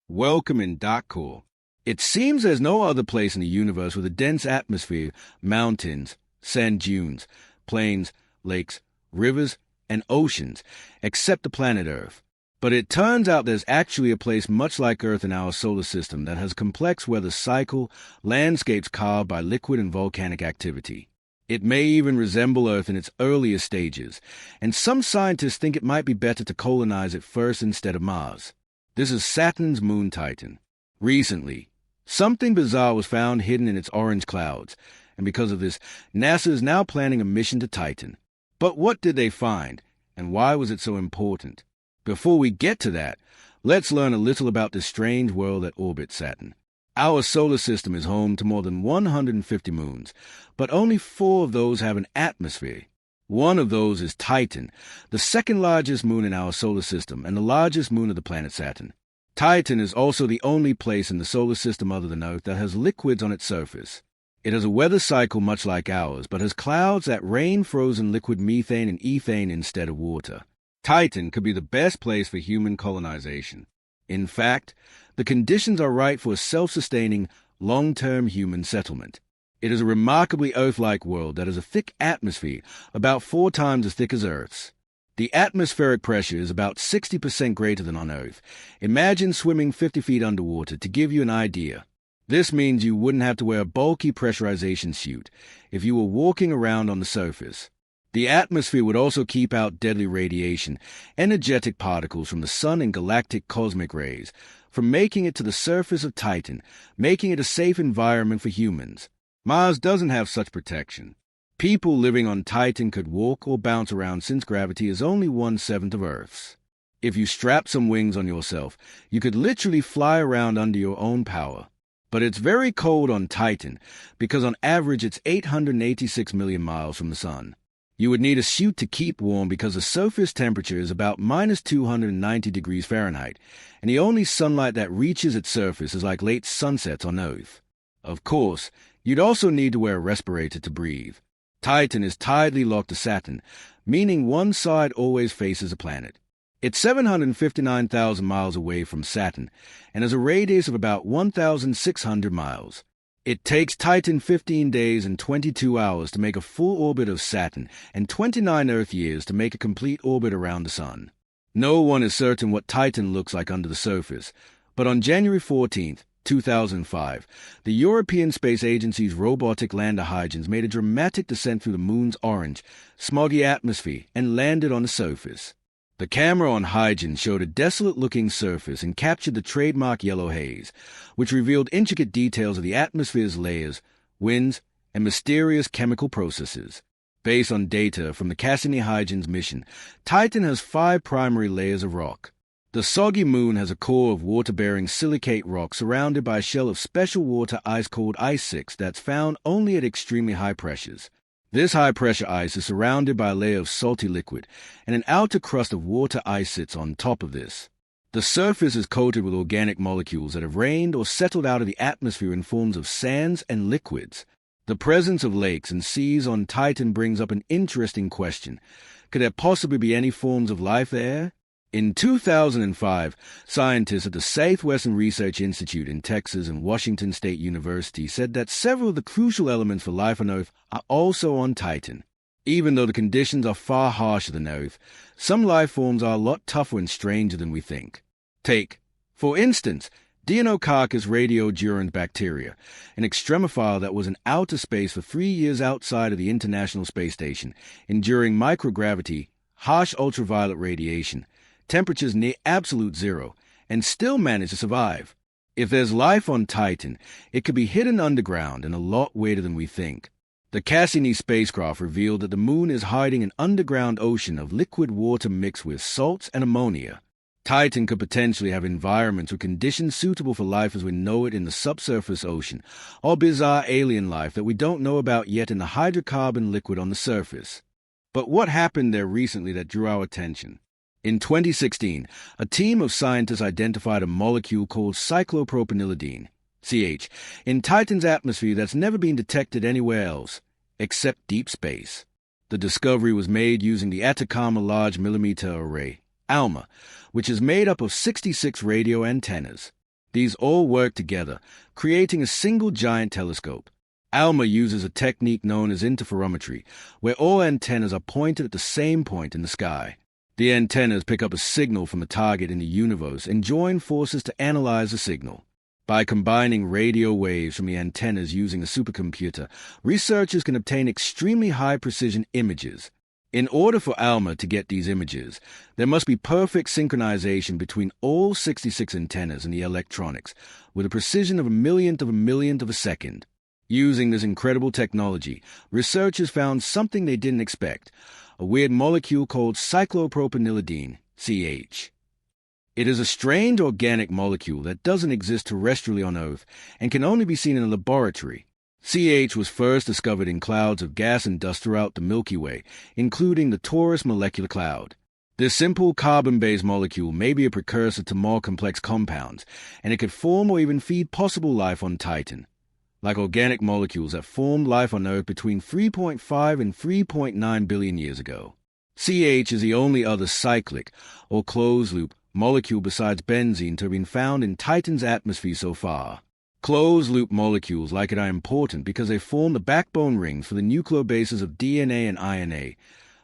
Welcome in Dark Core. It seems there's no other place in the universe with a dense atmosphere, mountains, sand dunes, plains, lakes, rivers, and oceans, except the planet Earth. But it turns out there's actually a place much like Earth in our solar system that has complex weather cycle, landscapes carved by liquid and volcanic activity. It may even resemble Earth in its earliest stages, and some scientists think it might be better to colonize it first instead of Mars. This is Saturn's moon Titan. Recently, something bizarre was found hidden in its orange clouds, and because of this, NASA is now planning a mission to Titan. But what did they find, and why was it so important? Before we get to that, let's learn a little about this strange world that orbits Saturn. Our solar system is home to more than 150 moons, but only 4 of those have an atmosphere. One of those is Titan, the second largest moon in our solar system and the largest moon of the planet Saturn. Titan is also the only place in the solar system other than Earth that has liquids on its surface. It has a weather cycle much like ours, but has clouds that rain frozen liquid methane and ethane instead of water. Titan could be the best place for human colonization. In fact, the conditions are right for a self-sustaining, long-term human settlement. It is a remarkably Earth-like world that has a thick atmosphere, about 4 times as thick as Earth's. The atmospheric pressure is about 60% greater than on Earth. Imagine swimming 50 feet underwater to give you an idea. This means you wouldn't have to wear a bulky pressurization suit if you were walking around on the surface. The atmosphere would also keep out deadly radiation, energetic particles from the sun and galactic cosmic rays, from making it to the surface of Titan, making it a safe environment for humans. Mars doesn't have such protection. People living on Titan could walk or bounce around since gravity is only 1/7 of Earth's. If you strap some wings on yourself, you could literally fly around under your own power. But it's very cold on Titan because on average it's 886 million miles from the sun. You would need a suit to keep warm because the surface temperature is about minus 290 degrees Fahrenheit, and the only sunlight that reaches its surface is like late sunsets on Earth. Of course, you'd also need to wear a respirator to breathe. Titan is tidally locked to Saturn, meaning one side always faces a planet. It's 759,000 miles away from Saturn and has a radius of about 1,600 miles. It takes Titan 15 days and 22 hours to make a full orbit of Saturn and 29 Earth years to make a complete orbit around the Sun. No one is certain what Titan looks like under the surface, but on January 14, 2005, the European Space Agency's robotic lander Huygens made a dramatic descent through the Moon's orange, smoggy atmosphere and landed on the surface. The camera on Huygens showed a desolate-looking surface and captured the trademark yellow haze, which revealed intricate details of the atmosphere's layers, winds, and mysterious chemical processes. Based on data from the Cassini-Huygens mission, Titan has 5 primary layers of rock. The soggy moon has a core of water-bearing silicate rock surrounded by a shell of special water ice called ice-6 that's found only at extremely high pressures. This high-pressure ice is surrounded by a layer of salty liquid, and an outer crust of water ice sits on top of this. The surface is coated with organic molecules that have rained or settled out of the atmosphere in forms of sands and liquids. The presence of lakes and seas on Titan brings up an interesting question. Could there possibly be any forms of life there? In 2005, scientists at the Southwestern Research Institute in Texas and Washington State University said that several of the crucial elements for life on Earth are also on Titan. Even though the conditions are far harsher than Earth, some life forms are a lot tougher and stranger than we think. Take, for instance, Deinococcus radiodurans bacteria, an extremophile that was in outer space for 3 years outside of the International Space Station, enduring microgravity, harsh ultraviolet radiation, temperatures near absolute zero, and still manage to survive. If there's life on Titan, it could be hidden underground and a lot weirder than we think. The Cassini spacecraft revealed that the moon is hiding an underground ocean of liquid water mixed with salts and ammonia. Titan could potentially have environments or conditions suitable for life as we know it in the subsurface ocean, or bizarre alien life that we don't know about yet in the hydrocarbon liquid on the surface. But what happened there recently that drew our attention? In 2016, a team of scientists identified a molecule called cyclopropanylidiene, CH, in Titan's atmosphere that's never been detected anywhere else, except deep space. The discovery was made using the Atacama Large Millimeter Array, ALMA, which is made up of 66 radio antennas. These all work together, creating a single giant telescope. ALMA uses a technique known as interferometry, where all antennas are pointed at the same point in the sky. The antennas pick up a signal from a target in the universe and join forces to analyze the signal. By combining radio waves from the antennas using a supercomputer, researchers can obtain extremely high-precision images. In order for ALMA to get these images, there must be perfect synchronization between all 66 antennas and the electronics, with a precision of a millionth of a second. Using this incredible technology, researchers found something they didn't expect, a weird molecule called cyclopropanylidyne, CH. It is a strange organic molecule that doesn't exist terrestrially on Earth and can only be seen in a laboratory. CH was first discovered in clouds of gas and dust throughout the Milky Way, including the Taurus molecular cloud. This simple carbon-based molecule may be a precursor to more complex compounds, and it could form or even feed possible life on Titan. Like organic molecules that formed life on Earth between 3.5 and 3.9 billion years ago. CH is the only other cyclic, or closed-loop, molecule besides benzene to have been found in Titan's atmosphere so far. Closed-loop molecules like it are important because they form the backbone rings for the nucleobases of DNA and RNA,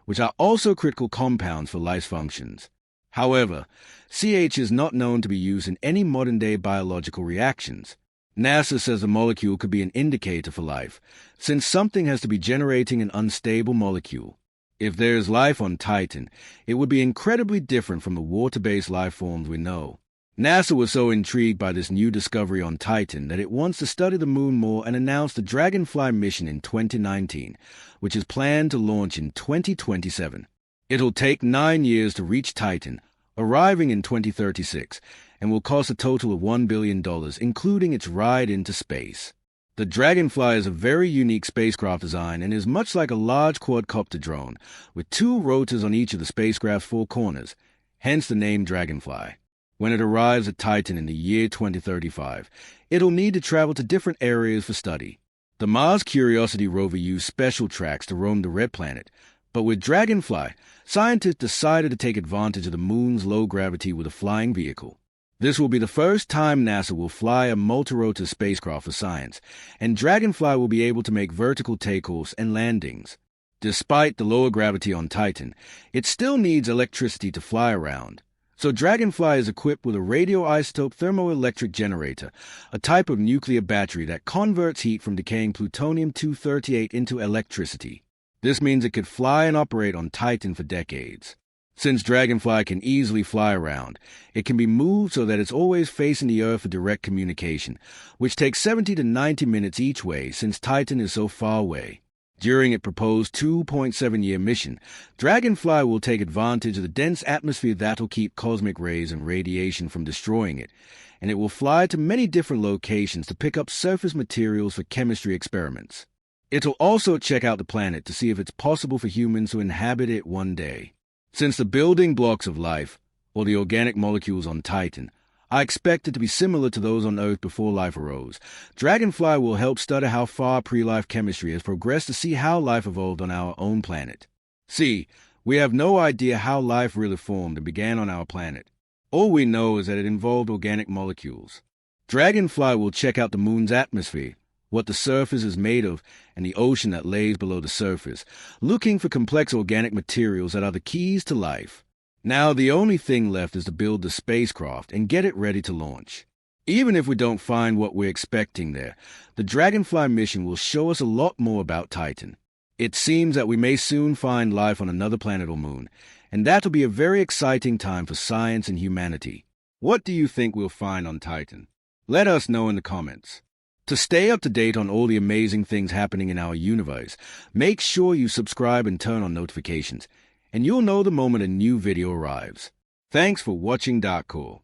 which are also critical compounds for life's functions. However, CH is not known to be used in any modern-day biological reactions. NASA says the molecule could be an indicator for life, since something has to be generating an unstable molecule. If there is life on Titan, it would be incredibly different from the water-based life forms we know. NASA was so intrigued by this new discovery on Titan that it wants to study the moon more and announced the Dragonfly mission in 2019, which is planned to launch in 2027. It'll take 9 years to reach Titan, arriving in 2036, and will cost a total of $1 billion, including its ride into space. The Dragonfly is a very unique spacecraft design and is much like a large quadcopter drone, with 2 rotors on each of the spacecraft's 4 corners, hence the name Dragonfly. When it arrives at Titan in the year 2035, it'll need to travel to different areas for study. The Mars Curiosity rover used special tracks to roam the red planet, but with Dragonfly, scientists decided to take advantage of the moon's low gravity with a flying vehicle. This will be the first time NASA will fly a multirotor spacecraft for science, and Dragonfly will be able to make vertical takeoffs and landings. Despite the lower gravity on Titan, it still needs electricity to fly around. So Dragonfly is equipped with a radioisotope thermoelectric generator, a type of nuclear battery that converts heat from decaying plutonium-238 into electricity. This means it could fly and operate on Titan for decades. Since Dragonfly can easily fly around, it can be moved so that it's always facing the Earth for direct communication, which takes 70 to 90 minutes each way since Titan is so far away. During its proposed 2.7-year mission, Dragonfly will take advantage of the dense atmosphere that'll keep cosmic rays and radiation from destroying it, and it will fly to many different locations to pick up surface materials for chemistry experiments. It'll also check out the planet to see if it's possible for humans to inhabit it one day. Since the building blocks of life, or the organic molecules on Titan, are expected to be similar to those on Earth before life arose, Dragonfly will help study how far pre-life chemistry has progressed to see how life evolved on our own planet. See, we have no idea how life really formed and began on our planet. All we know is that it involved organic molecules. Dragonfly will check out the moon's atmosphere, what the surface is made of, and the ocean that lays below the surface, looking for complex organic materials that are the keys to life. Now the only thing left is to build the spacecraft and get it ready to launch. Even if we don't find what we're expecting there, the Dragonfly mission will show us a lot more about Titan. It seems that we may soon find life on another planet or moon, and that'll be a very exciting time for science and humanity. What do you think we'll find on Titan? Let us know in the comments. To stay up to date on all the amazing things happening in our universe, make sure you subscribe and turn on notifications, and you'll know the moment a new video arrives. Thanks for watching. Cool.